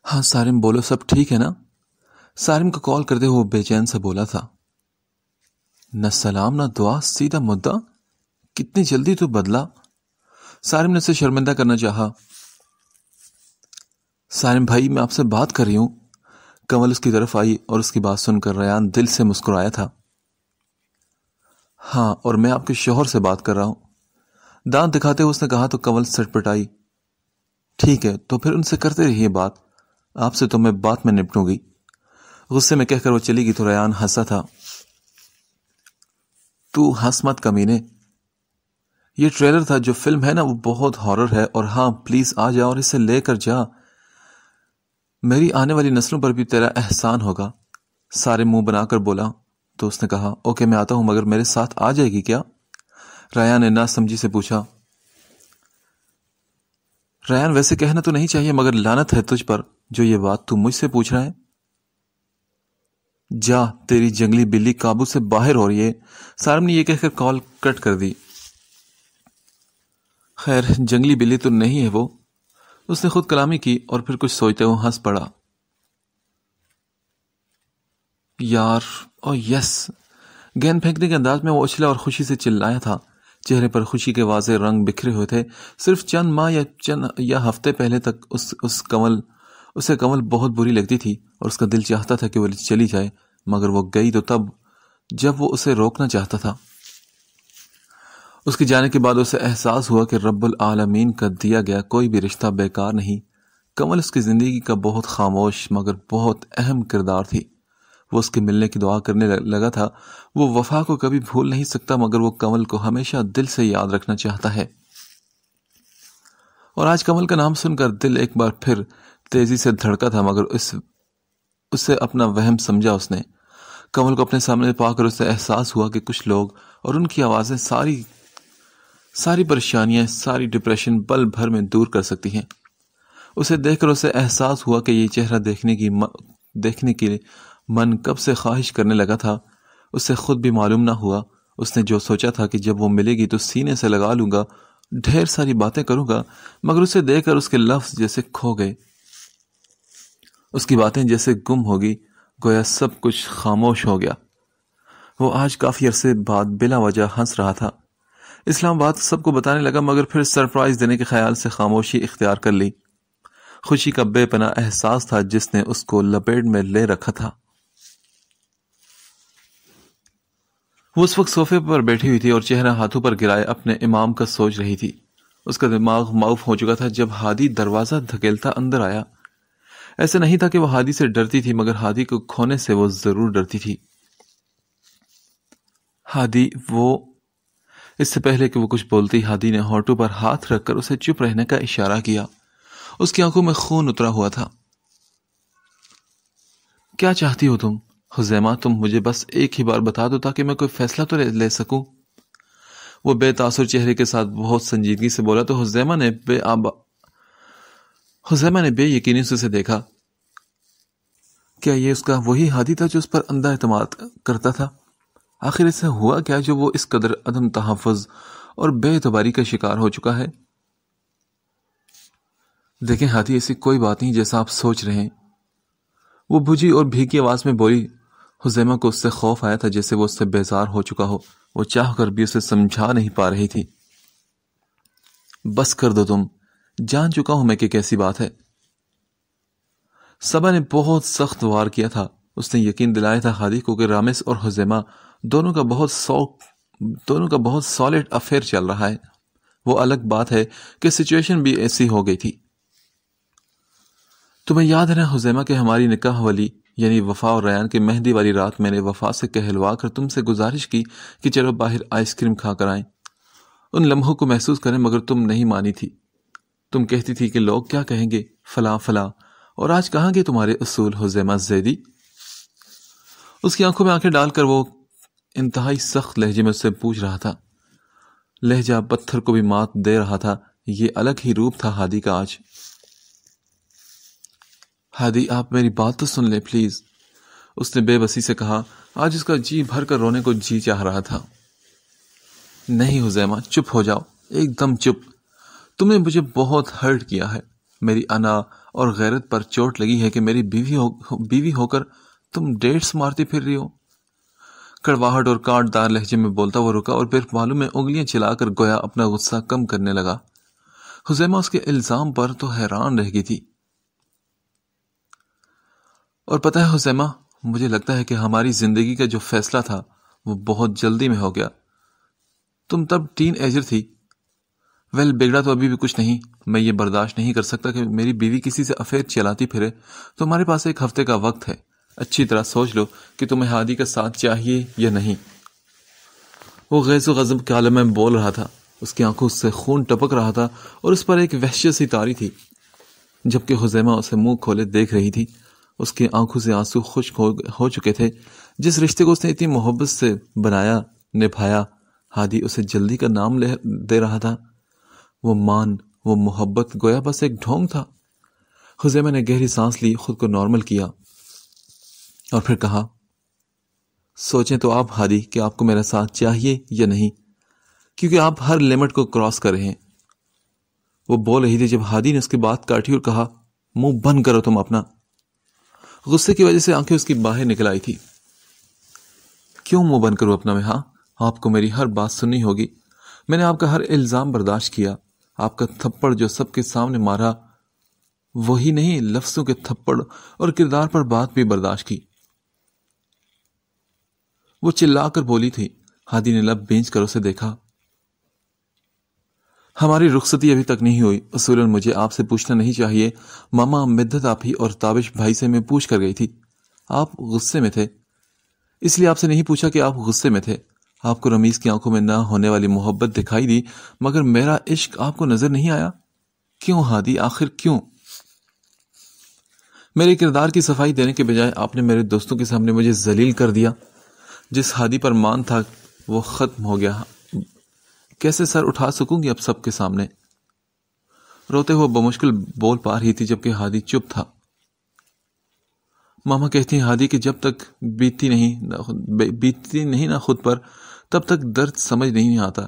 ہاں سارم بولو، سب ٹھیک ہے نا؟ سارم کو کال کرتے ہوئے بے چین سے بولا تھا۔ نہ سلام نہ دعا، سیدھا مدعا، کتنی جلدی تو بدلا۔ سارم نے اسے شرمندہ کرنا چاہا۔ سارم بھائی میں آپ سے بات کر رہی ہوں۔ کنول اس کی طرف آئی اور اس کی بات سن کر ریان دل سے مسکرایا تھا۔ ہاں، اور میں آپ کے شوہر سے بات کر رہا ہوں، دانت دکھاتے ہوئے اس نے کہا تو کنول سٹ پٹائی۔ ٹھیک ہے تو پھر ان سے کرتے رہیے بات، آپ سے تو میں بات میں نپٹوں گی۔ غصے میں کہہ کر وہ چلی گئی تو ریان ہنسا تھا۔ تو ہنس مت کمینے، یہ ٹریلر تھا، جو فلم ہے نا وہ بہت ہارر ہے، اور ہاں پلیز آ جا اور اسے لے کر جا، میری آنے والی نسلوں پر بھی تیرا احسان ہوگا۔ سارے منہ بنا کر بولا تو اس نے کہا اوکے میں آتا ہوں، مگر میرے ساتھ آ جائے گی کیا؟ ریان نے نا سمجھی سے پوچھا۔ ریان ویسے کہنا تو نہیں چاہیے، مگر لعنت ہے تجھ پر جو یہ بات تو مجھ سے پوچھ رہا ہے۔ جا، تیری جنگلی بلی قابو سے باہر ہو رہی ہے۔ سارم نے یہ کہہ کر کال کٹ کر دی۔ خیر جنگلی بلی تو نہیں ہے وہ، اس نے خود کلامی کی اور پھر کچھ سوچتے ہوئے ہنس پڑا۔ یار او یس، گیند پھینکنے کے انداز میں وہ اچھلا اور خوشی سے چلایا تھا۔ چہرے پر خوشی کے واضح رنگ بکھرے ہوئے تھے۔ صرف چند ماہ یا ہفتے پہلے تک اسے کنول بہت بری لگتی تھی اور اس کا دل چاہتا تھا کہ وہ چلی جائے، مگر وہ گئی تو تب جب وہ اسے روکنا چاہتا تھا۔ اس کے جانے کے بعد اسے احساس ہوا کہ رب العالمین کا دیا گیا کوئی بھی رشتہ بیکار نہیں۔ کنول اس کی زندگی کا بہت خاموش مگر بہت اہم کردار تھی۔ وہ اس کے ملنے کی دعا کرنے لگا تھا۔ وہ وفا کو کبھی بھول نہیں سکتا، مگر وہ کنول کو ہمیشہ دل سے یاد رکھنا چاہتا ہے۔ اور آج کنول کا نام سن کر دل ایک بار پھر تیزی سے دھڑکا تھا، مگر اسے اپنا وہم سمجھا اس نے۔ کنول کو اپنے سامنے پا کر اسے احساس ہوا کہ کچھ لوگ اور ان کی آوازیں ساری پریشانیاں، ساری ڈپریشن پل بھر میں دور کر سکتی ہیں۔ اسے دیکھ کر اسے احساس ہوا کہ یہ چہرہ دیکھنے کی من کب سے خواہش کرنے لگا تھا۔ اسے خود بھی معلوم نہ ہوا۔ اس نے جو سوچا تھا کہ جب وہ ملے گی تو سینے سے لگا لوں گا، ڈھیر ساری باتیں کروں گا، مگر اسے دیکھ کر اس کے لفظ جیسے کھو گئے، اس کی باتیں جیسے گم ہو گئی، گویا سب کچھ خاموش ہو گیا۔ وہ آج کافی عرصے بعد بلا وجہ ہنس رہا تھا۔ اسلام آباد سب کو بتانے لگا، مگر پھر سرپرائز دینے کے خیال سے خاموشی اختیار کر لی۔ خوشی کا بے پناہ احساس تھا جس نے اس کو لپیٹ میں لے رکھا تھا۔ وہ اس وقت صوفے پر بیٹھی ہوئی تھی اور چہرہ ہاتھوں پر گرائے اپنے امام کا سوچ رہی تھی۔ اس کا دماغ معاف ہو چکا تھا جب ہادی دروازہ دھکیلتا اندر آیا۔ ایسا نہیں تھا کہ وہ ہادی سے ڈرتی تھی، مگر ہادی کو کھونے سے وہ ضرور ڈرتی تھی۔ ہادی، اس سے پہلے کہ وہ کچھ بولتی، ہادی نے ہونٹوں پر ہاتھ رکھ کر اسے چپ رہنے کا اشارہ کیا۔ اس کی آنکھوں میں خون اترا ہوا تھا۔ کیا چاہتی ہو تم؟ حزیمہ، تم مجھے بس ایک ہی بار بتا دو تاکہ میں کوئی فیصلہ تو لے سکوں۔ وہ بے تاثر چہرے کے ساتھ بہت سنجیدگی سے بولا تو حزیمہ نے بے یقینی سے اسے دیکھا۔ کیا یہ اس کا وہی ہادی تھا جو اس پر اندھا اعتماد کرتا تھا؟ آخر اسے ہوا کیا جو وہ اس قدر عدم تحفظ اور بے اعتباری کا شکار ہو چکا ہے؟ دیکھیں ہادی، ایسی کوئی بات نہیں جیسا آپ سوچ رہے ہیں، وہ بجھی اور بھیگی آواز میں بولی۔ حزیمہ کو اس سے خوف آیا تھا جیسے وہ اس سے بیزار ہو چکا ہو۔ وہ چاہ کر بھی اسے سمجھا نہیں پا رہی تھی۔ بس کر دو، تم جان چکا ہوں میں کہ کیسی بات ہے۔ صبا نے بہت سخت وار کیا تھا۔ اس نے یقین دلایا تھا ہادی کو کہ رامس اور حزیمہ دونوں کا بہت سالڈ افیئر چل رہا ہے۔ وہ الگ بات ہے کہ سچویشن بھی ایسی ہو گئی تھی۔ تمہیں یاد ہے نا حزیمہ کہ ہماری نکاح والی یعنی وفا اور ریان کی مہندی والی رات میں نے وفا سے کہلوا کر تم سے گزارش کی کہ چلو باہر آئس کریم کھا کر آئیں، ان لمحوں کو محسوس کریں، مگر تم نہیں مانی تھی۔ تم کہتی تھی کہ لوگ کیا کہیں گے، فلاں فلاں، اور آج کہاں گے تمہارے اصول حزیمہ زیدی؟ اس کی آنکھوں میں آنکھیں ڈال کر وہ انتہائی سخت لہجے میں اس سے پوچھ رہا تھا۔ لہجہ پتھر کو بھی مات دے رہا تھا۔ یہ الگ ہی روپ تھا ہادی کا آج۔ ہادی، آپ میری بات تو سن لیں پلیز، اس نے بے بسی سے کہا۔ آج اس کا جی بھر کر رونے کو جی چاہ رہا تھا۔ نہیں حزیمہ، چپ ہو جاؤ، ایک دم چپ۔ تم نے مجھے بہت ہرٹ کیا ہے، میری انا اور غیرت پر چوٹ لگی ہے کہ میری بیوی ہو کر تم ڈیٹس مارتی پھر رہی ہو۔ کڑواہٹ اور کاٹ دار لہجے میں بولتا وہ رکا اور پھر بالوں میں انگلیاں چلا کر گویا اپنا غصہ کم کرنے لگا۔ حذیمہ اس کے الزام پر تو حیران رہ گئی تھی۔ اور پتہ ہے حذیمہ، مجھے لگتا ہے کہ ہماری زندگی کا جو فیصلہ تھا وہ بہت جلدی میں ہو گیا۔ تم تب ٹین ایجر تھی۔ بگڑا تو ابھی بھی کچھ نہیں۔ میں یہ برداشت نہیں کر سکتا کہ میری بیوی کسی سے افیئر چلاتی پھرے۔ تمہارے پاس ایک ہفتے کا وقت ہے، اچھی طرح سوچ لو کہ تمہیں ہادی کا ساتھ چاہیے یا نہیں۔ وہ غیظ و غضب کے عالم میں بول رہا تھا، اس کی آنکھوں سے خون ٹپک رہا تھا اور اس پر ایک وحشت سی طاری تھی۔ جبکہ حذیمہ اسے منہ کھولے دیکھ رہی تھی، اس کی آنکھوں سے آنسو خشک ہو چکے تھے۔ جس رشتے کو اس نے اتنی محبت سے بنایا، نبھایا، ہادی اسے جلدی کا نام دے رہا تھا۔ وہ مان، وہ محبت گویا بس ایک ڈھونگ تھا۔ حذیمہ نے گہری سانس لی، خود کو نارمل کیا اور پھر کہا، سوچیں تو آپ ہادی کہ آپ کو میرا ساتھ چاہیے یا نہیں، کیونکہ آپ ہر لمٹ کو کراس کر رہے ہیں۔ وہ بول رہی تھی جب ہادی نے اس کی بات کاٹی اور کہا، منہ بند کرو تم اپنا۔ غصے کی وجہ سے آنکھیں اس کی باہر نکل آئی تھی۔ کیوں منہ بند کروں اپنا میں؟ ہاں، آپ کو میری ہر بات سننی ہوگی۔ میں نے آپ کا ہر الزام برداشت کیا، آپ کا تھپڑ جو سب کے سامنے مارا، وہی نہیں، لفظوں کے تھپڑ اور کردار پر بات بھی برداشت کی۔ وہ چلا کر بولی تھی۔ ہادی نے لب بھینچ کر اسے دیکھا۔ ہماری رخصتی ابھی تک نہیں ہوئی، اصولاً مجھے آپ سے پوچھنا نہیں چاہیے، ماما مدت آپی اور تابش بھائی سے میں پوچھ کر گئی تھی، آپ غصے میں تھے، اس لیے آپ سے نہیں پوچھا کہ آپ غصے میں تھے۔ آپ کو رمیز کی آنکھوں میں نہ ہونے والی محبت دکھائی دی، مگر میرا عشق آپ کو نظر نہیں آیا؟ کیوں ہادی، آخر کیوں؟ میرے کردار کی صفائی دینے کے بجائے آپ نے میرے دوستوں کے سامنے مجھے ذلیل کر دیا۔ جس ہادی پر مان تھا وہ ختم ہو گیا، کیسے سر اٹھا سکوں گی اب سب کے سامنے؟ روتے ہوئے بمشکل بول پا رہی تھی جبکہ ہادی چپ تھا۔ ماما کہتی ہیں ہادی کہ جب تک بیتتی نہیں نہ خود پر، تب تک درد سمجھ نہیں آتا۔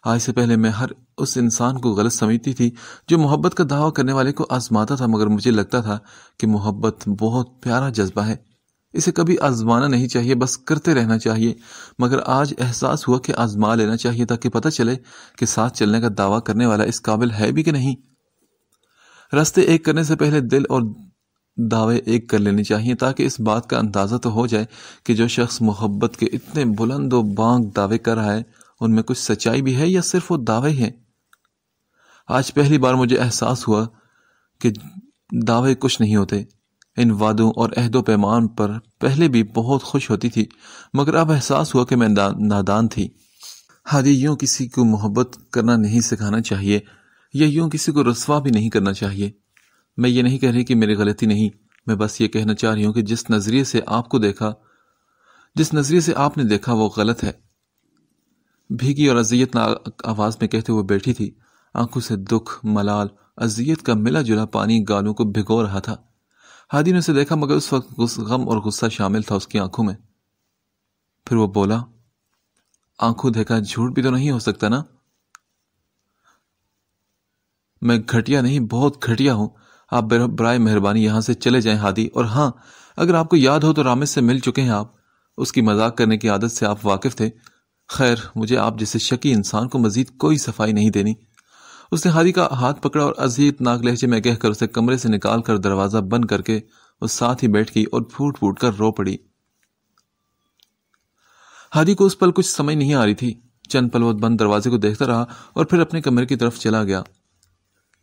آج سے پہلے میں ہر اس انسان کو غلط سمجھتی تھی جو محبت کا دعویٰ کرنے والے کو آزماتا تھا، مگر مجھے لگتا تھا کہ محبت بہت پیارا جذبہ ہے، اسے کبھی آزمانا نہیں چاہیے، بس کرتے رہنا چاہیے۔ مگر آج احساس ہوا کہ آزما لینا چاہیے تاکہ پتہ چلے کہ ساتھ چلنے کا دعویٰ کرنے والا اس قابل ہے بھی کہ نہیں۔ راستے ایک کرنے سے پہلے دل اور دعوے ایک کر لینے چاہیے تاکہ اس بات کا اندازہ تو ہو جائے کہ جو شخص محبت کے اتنے بلند و بانگ دعوے کر رہا ہے ان میں کچھ سچائی بھی ہے یا صرف وہ دعوے ہیں۔ آج پہلی بار مجھے احساس ہوا کہ دعوے کچھ نہیں ہوتے۔ ان وعدوں اور عہد و پیمان پر پہلے بھی بہت خوش ہوتی تھی، مگر اب احساس ہوا کہ میں نادان تھی۔ ہادی، یوں کسی کو محبت کرنا نہیں سکھانا چاہیے، یا یوں کسی کو رسوا بھی نہیں کرنا چاہیے۔ میں یہ نہیں کہہ رہی کہ میری غلطی نہیں، میں بس یہ کہنا چاہ رہی ہوں کہ جس نظریے سے آپ نے دیکھا وہ غلط ہے۔ بھیگی اور اذیت ناک آواز میں کہتے ہوئے بیٹھی تھی، آنکھوں سے دکھ، ملال، اذیت کا ملا جلا پانی گالوں کو بھگو رہا تھا۔ ہادی نے اسے دیکھا مگر اس وقت غم اور غصہ شامل تھا اس کی آنکھوں میں۔ پھر وہ بولا، آنکھوں دیکھا جھوٹ بھی تو نہیں ہو سکتا نا؟ میں گھٹیا نہیں، بہت گھٹیا ہوں۔ آپ برائے مہربانی یہاں سے چلے جائیں ہادی، اور ہاں، اگر آپ کو یاد ہو تو رامز سے مل چکے ہیں آپ، اس کی مذاق کرنے کی عادت سے آپ واقف تھے۔ خیر، مجھے آپ جیسے شکی انسان کو مزید کوئی صفائی نہیں دینی۔ اس نے ہادی کا ہاتھ پکڑا اور اذیت ناک لہجے میں کہہ کر اسے کمرے سے نکال کر دروازہ بند کر کے اس ساتھ ہی بیٹھ گئی اور پھوٹ پھوٹ کر رو پڑی۔ ہادی کو اس پل کچھ سمجھ نہیں آ رہی تھی، چند پل وہ بند دروازے کو دیکھتا رہا اور پھر اپنے کمرے کی طرف چلا گیا۔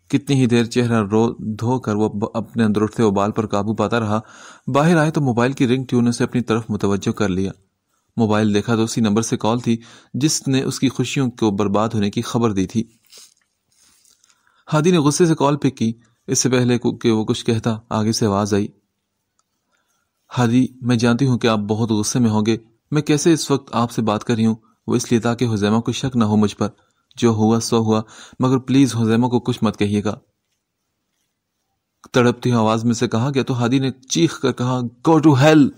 کتنی ہی دیر چہرہ دھو کر وہ اپنے اندر اٹھتے ابال پر قابو پاتا رہا۔ باہر آئے تو موبائل کی رنگ ٹیون سے اپنی طرف متوجہ کر لیا۔ موبائل دیکھا تو اسی نمبر سے کال تھی جس نے اس کی خوشیوں کو برباد ہونے کی خبر دی تھی۔ ہادی نے غصے سے کال پک کی، اس سے پہلے کہ وہ کچھ کہتا آگے سے آواز آئی، ہادی، میں جانتی ہوں کہ آپ بہت غصے میں ہوں گے، میں کیسے اس وقت آپ سے بات کر رہی ہوں، وہ اس لیے تاکہ حذیمہ کو شک نہ ہو مجھ پر، جو ہوا سو ہوا، مگر پلیز حذیمہ کو کچھ مت کہیے گا۔ تڑپتی ہوئی آواز میں سے کہا گیا تو ہادی نے چیخ کر کہا، گو ٹو ہیل۔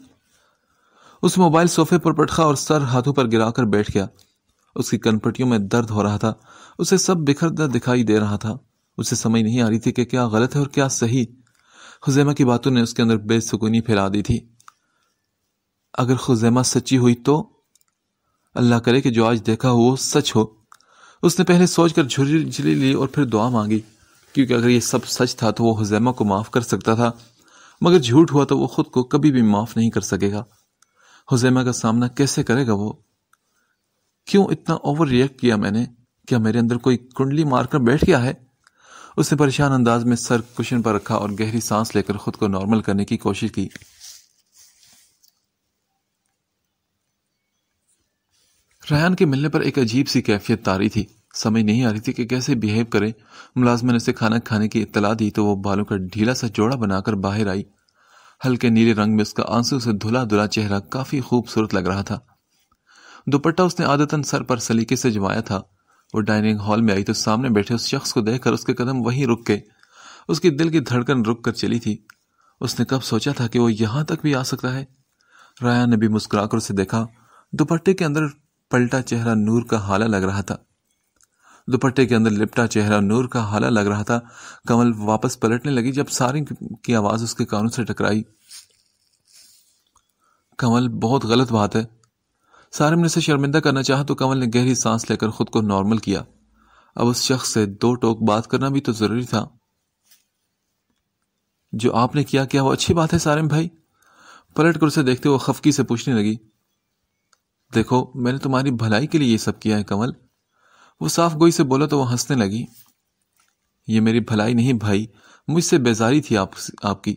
اس موبائل صوفے پر پٹخا اور سر ہاتھوں پر گرا کر بیٹھ گیا۔ اس کی کنپٹیوں میں درد ہو رہا تھا، اسے سب بکھرتا دکھائی دے رہا تھا۔ اسے سمجھ نہیں آ رہی تھی کہ کیا غلط ہے اور کیا صحیح۔ خزیمہ کی باتوں نے اس کے اندر بے سکونی پھیلا دی تھی۔ اگر خزیمہ سچی ہوئی تو اللہ کرے کہ جو آج دیکھا ہو وہ سچ ہو۔ اس نے پہلے سوچ کر جھلی لی اور پھر دعا مانگی، کیونکہ اگر یہ سب سچ تھا تو وہ خزیمہ کو معاف کر سکتا تھا، مگر جھوٹ ہوا تو وہ خود کو کبھی بھی معاف نہیں کر سکے گا۔ خزیمہ کا سامنا کیسے کرے گا وہ؟ کیوں اتنا اوور ریئیکٹ کیا میں نے؟ کیا میرے اندر کوئی کنڈلی مار کر بیٹھ گیا ہے؟ اس نے پریشان انداز میں سر کشن پر رکھا اور گہری سانس لے کر خود کو نارمل کرنے کی کوشش کی۔ ریان کے ملنے پر ایک عجیب سی کیفیت طاری تھی۔ سمجھ نہیں آ رہی تھی کہ کیسے بیہیو کرے۔ ملازمہ نے اسے کھانا کھانے کی اطلاع دی تو وہ بالوں کا ڈھیلا سا جوڑا بنا کر باہر آئی۔ ہلکے نیلے رنگ میں اس کا آنسو سے دھلا دھلا چہرہ کافی خوبصورت لگ رہا تھا۔ دوپٹہ اس نے عادتاً سر پر سلیقے سے جمایا تھا۔ وہ ڈائننگ ہال میں آئی تو سامنے بیٹھے اس شخص کو دیکھ کر اس کے قدم وہیں رک گئے۔ اس کی دل کی دھڑکن رک کر چلی تھی۔ اس نے کب سوچا تھا کہ وہ یہاں تک بھی آ سکتا ہے؟ ریان نے بھی مسکرا کر اسے دیکھا۔ دوپٹے کے اندر پلٹا چہرہ نور کا حالہ لگ رہا تھا۔ دوپٹے کے اندر لپٹا چہرہ نور کا حالہ لگ رہا تھا۔ کمل واپس پلٹنے لگی جب سارنگ کی آواز اس کے کانوں سے ٹکرائی۔ کمل، بہت غلط بات ہے۔ سارم نے اسے شرمندہ کرنا چاہا تو کمل نے گہری سانس لے کر خود کو نارمل کیا۔ اب اس شخص سے دو ٹوک بات کرنا بھی تو ضروری تھا۔ جو آپ نے کیا وہ اچھی بات ہے سارم بھائی؟ پلٹ کر اسے دیکھتے وہ خفگی سے پوچھنے لگی۔ دیکھو، میں نے تمہاری بھلائی کے لیے یہ سب کیا ہے کمل۔ وہ صاف گوئی سے بولا تو وہ ہنسنے لگی۔ یہ میری بھلائی نہیں بھائی، مجھ سے بیزاری تھی آپ کی۔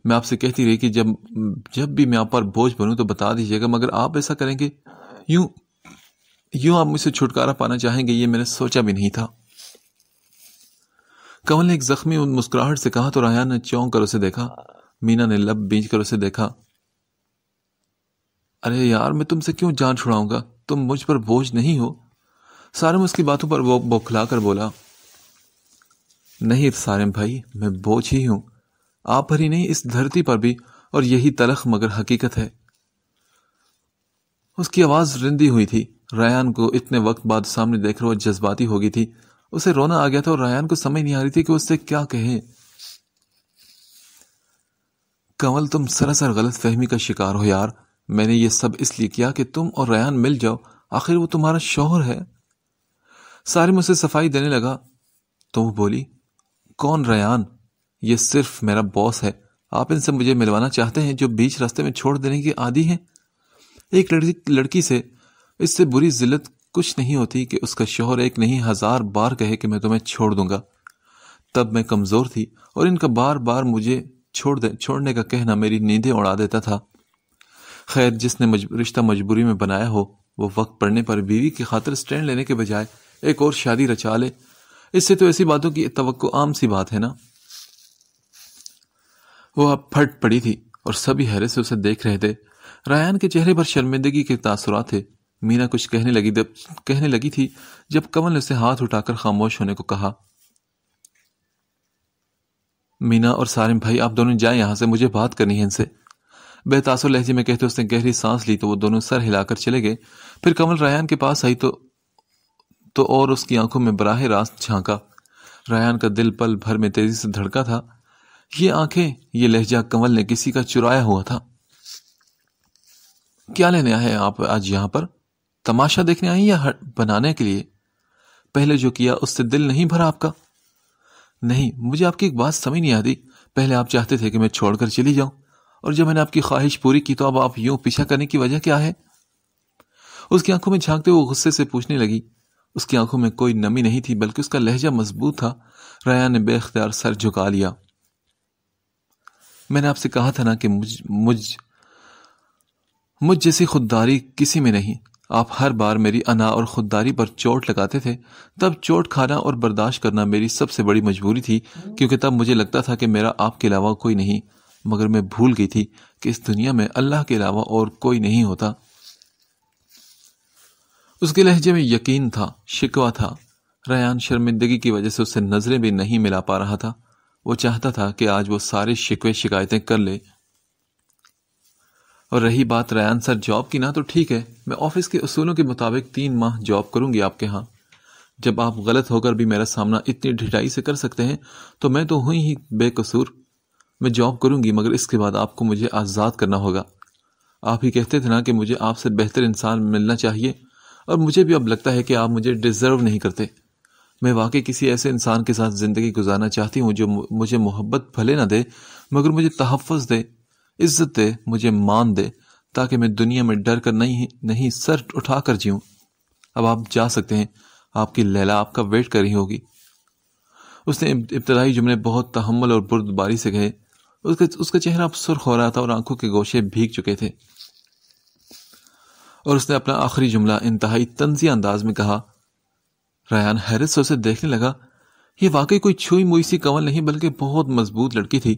میں آپ سے کہتی رہی کہ جب بھی میں آپ پر بوجھ بنوں تو بتا دیجیے گا، مگر آپ ایسا کریں گے، یوں آپ مجھ سے چھٹکارا پانا چاہیں گے، یہ میں نے سوچا بھی نہیں تھا۔ کمل نے ایک زخمی مسکراہٹ سے کہا تو ریان نے چونک کر اسے دیکھا۔ مینا نے لب بیچ کر اسے دیکھا۔ ارے یار، میں تم سے کیوں جان چھڑاؤں گا؟ تم مجھ پر بوجھ نہیں ہو۔ سارم اس کی باتوں پر وہ بوکھلا کر بولا۔ نہیں سارم بھائی، میں بوجھ ہی ہوں، آپ پر ہی نہیں اس دھرتی پر بھی، اور یہی تلخ مگر حقیقت ہے۔ اس کی آواز رندی ہوئی تھی۔ ریان کو اتنے وقت بعد سامنے دیکھ کر وہ جذباتی ہو گئی تھی۔ اسے رونا آ گیا تھا اور ریان کو سمجھ نہیں آ رہی تھی کہ اس سے کیا کہے۔ کمل، تم سراسر غلط فہمی کا شکار ہو یار۔ میں نے یہ سب اس لیے کیا کہ تم اور ریان مل جاؤ، آخر وہ تمہارا شوہر ہے۔ سارم اسے صفائی دینے لگا تو وہ بولی، کون ریان؟ یہ صرف میرا باس ہے۔ آپ ان سے مجھے ملوانا چاہتے ہیں جو بیچ راستے میں چھوڑ دینے کی عادی ہیں؟ ایک لڑکی سے اس سے بری ذلت کچھ نہیں ہوتی کہ اس کا شوہر ایک نہیں 1000 بار کہے کہ میں تمہیں چھوڑ دوں گا۔ تب میں کمزور تھی اور ان کا بار بار مجھے چھوڑنے کا کہنا میری نیندیں اڑا دیتا تھا۔ خیر، جس نے رشتہ مجبوری میں بنایا ہو وہ وقت پڑنے پر بیوی کی خاطر سٹینڈ لینے کے بجائے ایک اور شادی رچا لے۔ اس سے تو ایسی باتوں کی توقع عام سی بات ہے نا۔ وہ اب پھٹ پڑی تھی اور سبھی حیرت سے اسے دیکھ رہے تھے۔ ریان کے چہرے پر شرمندگی کے تاثرات تھے۔ مینا کچھ کہنے لگی تھی جب کمل نے اسے ہاتھ اٹھا کر خاموش ہونے کو کہا۔ مینا اور سارم بھائی، آپ دونوں جائیں یہاں سے، مجھے بات کرنی ہے ان سے، بے تاثر لہجے میں کہتے اس نے گہری سانس لی تو وہ دونوں سر ہلا کر چلے گئے۔ پھر کمل ریان کے پاس آئی تو اور اس کی آنکھوں میں براہ راست جھانکا۔ ریان کا دل پل بھر میں تیزی سے دھڑکا تھا۔ یہ آنکھیں، یہ لہجہ کمل نے کسی کا چرایا ہوا تھا۔ کیا لینے آئے آپ آج یہاں پر؟ تماشا دیکھنے آئی یا بنانے کے لیے؟ پہلے جو کیا اس سے دل نہیں بھرا آپ کا؟ نہیں، مجھے آپ کی ایک بات سمجھ نہیں آتی۔ پہلے آپ چاہتے تھے کہ میں چھوڑ کر چلی جاؤں، اور جب میں نے آپ کی خواہش پوری کی تو اب آپ یوں پیچھا کرنے کی وجہ کیا ہے؟ اس کی آنکھوں میں جھانکتے وہ غصے سے پوچھنے لگی۔ اس کی آنکھوں میں کوئی نمی نہیں تھی بلکہ اس کا لہجہ مضبوط تھا۔ ریان نے بے اختیار سر جھکا لیا۔ میں نے آپ سے کہا تھا نا کہ مجھ جیسی خودداری کسی میں نہیں۔ آپ ہر بار میری انا اور خودداری پر چوٹ لگاتے تھے۔ تب چوٹ کھانا اور برداشت کرنا میری سب سے بڑی مجبوری تھی، کیونکہ تب مجھے لگتا تھا کہ میرا آپ کے علاوہ کوئی نہیں، مگر میں بھول گئی تھی کہ اس دنیا میں اللہ کے علاوہ اور کوئی نہیں ہوتا۔ اس کے لہجے میں یقین تھا، شکوہ تھا۔ ریان شرمندگی کی وجہ سے اسے نظریں بھی نہیں ملا پا رہا تھا۔ وہ چاہتا تھا کہ آج وہ سارے شکوے شکایتیں کر لے۔ اور رہی بات ریان سر جاب کی نا، تو ٹھیک ہے، میں آفس کے اصولوں کے مطابق 3 ماہ جاب کروں گی آپ کے ہاں۔ جب آپ غلط ہو کر بھی میرا سامنا اتنی ڈھٹائی سے کر سکتے ہیں تو میں تو ہوئی ہی بے قصور۔ میں جاب کروں گی مگر اس کے بعد آپ کو مجھے آزاد کرنا ہوگا۔ آپ ہی کہتے تھے نا کہ مجھے آپ سے بہتر انسان ملنا چاہیے، اور مجھے بھی اب لگتا ہے کہ آپ مجھے ڈیزرو نہیں کرتے۔ میں واقعی کسی ایسے انسان کے ساتھ زندگی گزارنا چاہتی ہوں جو مجھے محبت بھلے نہ دے مگر مجھے تحفظ دے، عزت دے، مجھے مان دے، تاکہ میں دنیا میں ڈر کر نہیں سر اٹھا کر جیوں۔ اب آپ جا سکتے ہیں، آپ کی لیلا آپ کا ویٹ کر رہی ہوگی۔ اس نے ابتدائی جملے بہت تحمل اور بردباری سے کہے۔ اس کا چہرہ اب سرخ ہو رہا تھا اور آنکھوں کے گوشے بھیگ چکے تھے، اور اس نے اپنا آخری جملہ انتہائی طنزیہ انداز میں کہا۔ ریان حیرت سے اسے دیکھنے لگا۔ یہ واقعی کوئی چھوئی موئی سی کنول نہیں بلکہ بہت مضبوط لڑکی تھی۔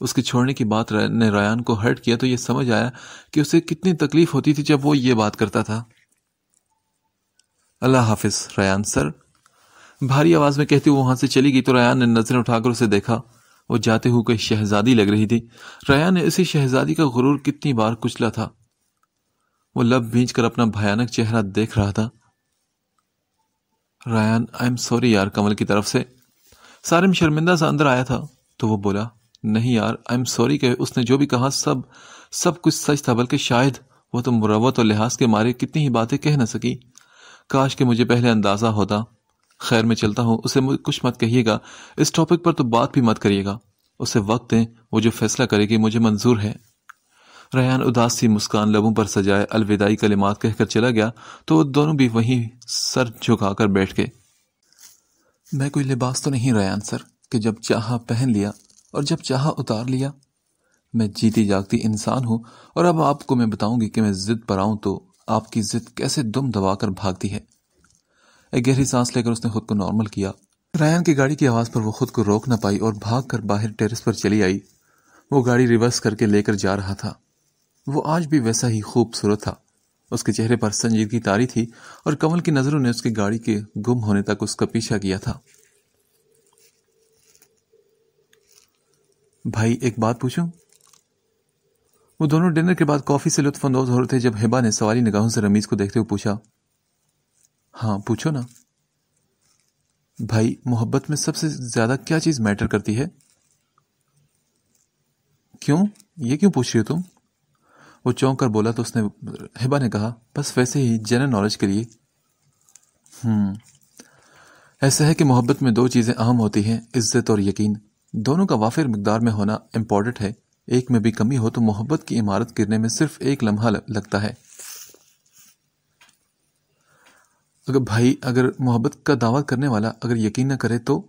اس کے چھوڑنے کی بات نے ریان کو ہرٹ کیا تو یہ سمجھ آیا کہ اسے کتنی تکلیف ہوتی تھی جب وہ یہ بات کرتا تھا۔ اللہ حافظ ریان سر، بھاری آواز میں کہتی وہ وہاں سے چلی گئی تو ریان نے نظریں اٹھا کر اسے دیکھا۔ وہ جاتے ہوئے کوئی شہزادی لگ رہی تھی۔ ریان نے اسی شہزادی کا غرور کتنی بار کچلا تھا۔ وہ لب بھینچ کر اپنا بھیانک چہرہ دیکھ رہا تھا۔ ریان آئی ایم سوری یار کمل کی طرف سے۔ سارم شرمندہ سا اندر آیا تھا تو وہ بولا، نہیں یار آئی ایم سوری کہ اس نے جو بھی کہا سب کچھ سچ تھا، بلکہ شاید وہ تو مروت اور لحاظ کے مارے کتنی ہی باتیں کہہ نہ سکی۔ کاش کہ مجھے پہلے اندازہ ہوتا۔ خیر میں چلتا ہوں، اسے کچھ مت کہیے گا، اس ٹاپک پر تو بات بھی مت کریے گا۔ اسے وقت دیں، وہ جو فیصلہ کرے گی مجھے منظور ہے۔ ریان اداس سی مسکان لبوں پر سجائے الوداعی کلمات کہہ کر چلا گیا تو وہ دونوں بھی وہیں سر جھکا کر بیٹھ گئے۔ میں کوئی لباس تو نہیں ریان سر کہ جب چاہا پہن لیا اور جب چاہا اتار لیا۔ میں جیتی جاگتی انسان ہوں، اور اب آپ کو میں بتاؤں گی کہ میں ضد پر آؤں تو آپ کی ضد کیسے دم دبا کر بھاگتی ہے۔ ایک گہری سانس لے کر اس نے خود کو نارمل کیا۔ ریان کی گاڑی کی آواز پر وہ خود کو روک نہ پائی اور بھاگ کر باہر ٹیرس پر چلی آئی۔ وہ گاڑی ریورس کر کے لے کر جا رہا تھا۔ وہ آج بھی ویسا ہی خوبصورت تھا۔ اس کے چہرے پر سنجیدگی طاری تھی اور کمل کی نظروں نے اس کی گاڑی کے گم ہونے تک اس کا پیچھا کیا تھا۔ بھائی ایک بات پوچھوں؟ وہ دونوں ڈنر کے بعد کافی سے لطف اندوز ہو رہے تھے جب ہبا نے سوالی نگاہوں سے رمیز کو دیکھتے ہوئے پوچھا۔ ہاں پوچھو نا۔ بھائی محبت میں سب سے زیادہ کیا چیز میٹر کرتی ہے؟ کیوں؟ یہ کیوں پوچھ رہی ہو تم؟ وہ چونک کر بولا تو اس نے ہبا نے کہا، بس ویسے ہی جنرل نالج کے لیے۔ ایسا ہے کہ محبت میں دو چیزیں اہم ہوتی ہیں، عزت اور یقین۔ دونوں کا وافر مقدار میں ہونا امپورٹنٹ ہے۔ ایک میں بھی کمی ہو تو محبت کی عمارت گرنے میں صرف ایک لمحہ لگتا ہے۔ اگر محبت کا دعویٰ کرنے والا اگر یقین نہ کرے تو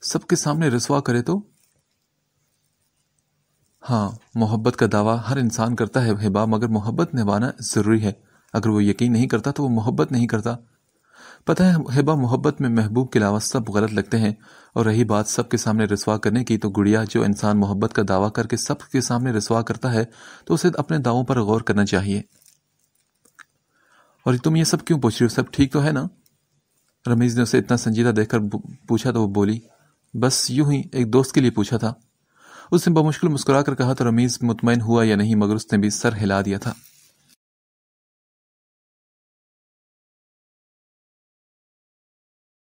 سب کے سامنے رسوا کرے تو؟ ہاں محبت کا دعویٰ ہر انسان کرتا ہے ہبا، مگر محبت نبھانا ضروری ہے۔ اگر وہ یقین نہیں کرتا تو وہ محبت نہیں کرتا۔ پتہ ہے ہبا، محبت میں محبوب کے علاوہ سب غلط لگتے ہیں، اور رہی بات سب کے سامنے رسوا کرنے کی تو گڑیا، جو انسان محبت کا دعویٰ کر کے سب کے سامنے رسوا کرتا ہے تو اسے اپنے دعووں پر غور کرنا چاہیے۔ اور تم یہ سب کیوں پوچھ رہی ہو؟ سب ٹھیک تو ہے نا؟ رمیز نے اسے اتنا سنجیدہ دیکھ کر پوچھا تو وہ بولی، بس یوں ہی ایک دوست کے لیے پوچھا تھا۔ اس نے بمشکل مسکرا کر کہا تو رمیز مطمئن ہوا یا نہیں مگر اس نے بھی سر ہلا دیا تھا۔